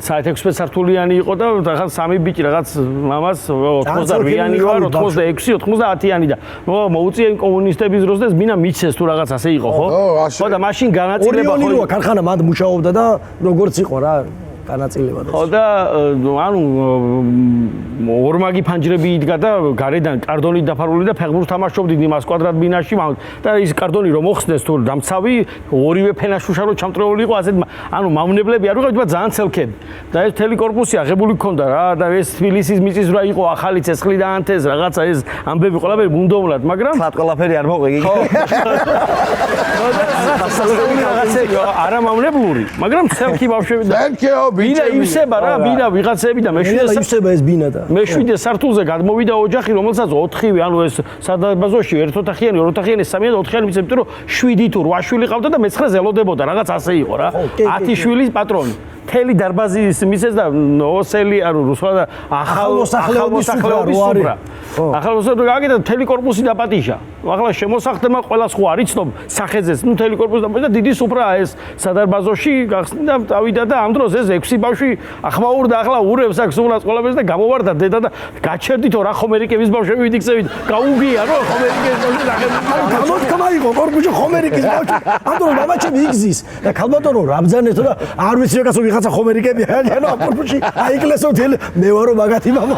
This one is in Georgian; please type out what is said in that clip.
16 სართულიანი იყო და რაღაც სამი ბიჭი რაღაც მამას 88-იანი ვარ 86 90-იანი და მოუწია იმ კომუნისტების დროს და მინა მიჩეს თუ რაღაც ასე იყო ხო? ხო და მაშინ განაწილება ხო ორი ქარხანა მანდ მუშაობდა და როგორც იყო რა განაწილება და ხო და ანუ ორმაგი ფანჯრები იდგა და გარედან კარდონით დაფარული და ფეხბურთს თამაშობდით იმას კვადრატ ბინაში და ის კარდონი რომ მოხსნეს თუ დამცავი ორივე ფენაშუშა რო ჩამტრეული იყო ასეთ ანუ მავნებლები არ ვიყავით ძალიან ცელქები და ეს მთელი კორპუსი აღებული ქონდა რა და ეს თბილისის მიწისძვრა იყო ახალი ცეცხლი დაანთეს რაღაცა ეს ამბები ყველაფერი მუნდომლად მაგრამ ხათ ყველაფერი არ მოყვე ხო არა მავნებლური მაგრამ ცელქი ბავშვები და ბინა ივსება რა ბინა ვიღაცები და ივსება ეს ბინა და მე-7 სართულზე გადმოვიდა ოჯახი რომელსაც 4-ვე ანუ ეს სადაბაზოში ერთ ოთახიანი ორ ოთახიანი სამი და 4-იანი მიწებდი რომ 7 თუ 8 შვილი ყავდა და მეცხრე ზელოდებოდა რაღაც ასე იყო რა 10 შვილის პატრონი მთელი დარბაზის მისეს და ოსელი ანუ რუსვა და ახალმოსახლეობის სუბრა ახალმოსახლეობის გაგიდა მთელი კორპუსი დაპატიჟა ახლა შემოსახდება ყველას ხო არ იცნობ სახეზეს ნუ მთელი კორპუსი დაპატიჟა და დიდი სუბრა ეს სადარბაზოში გახსნიდა წავიდა და ამ დროს ეს 6 ბავშვი ახმაურდა ახლა ურევს აქ სულას ყველაფერს და გამოვარდა დედა და გაჩერდითო რა ხომერიკების ბავშვები ვიდიქცევით გაუგია რო ხომერიკების ბავშვი დაგემო გამოთქმა იყო კორპუსში ხომერიკის ბავშვი ამ დროს მამაჩემ იგზის და ქალბატონო რაბძანეთო და არ ვიცი რაღაცა ვიღაცა ხომერიკები ანუ ამ კორპუსში აიკლესო თელ მე ვარო მაგათი მამა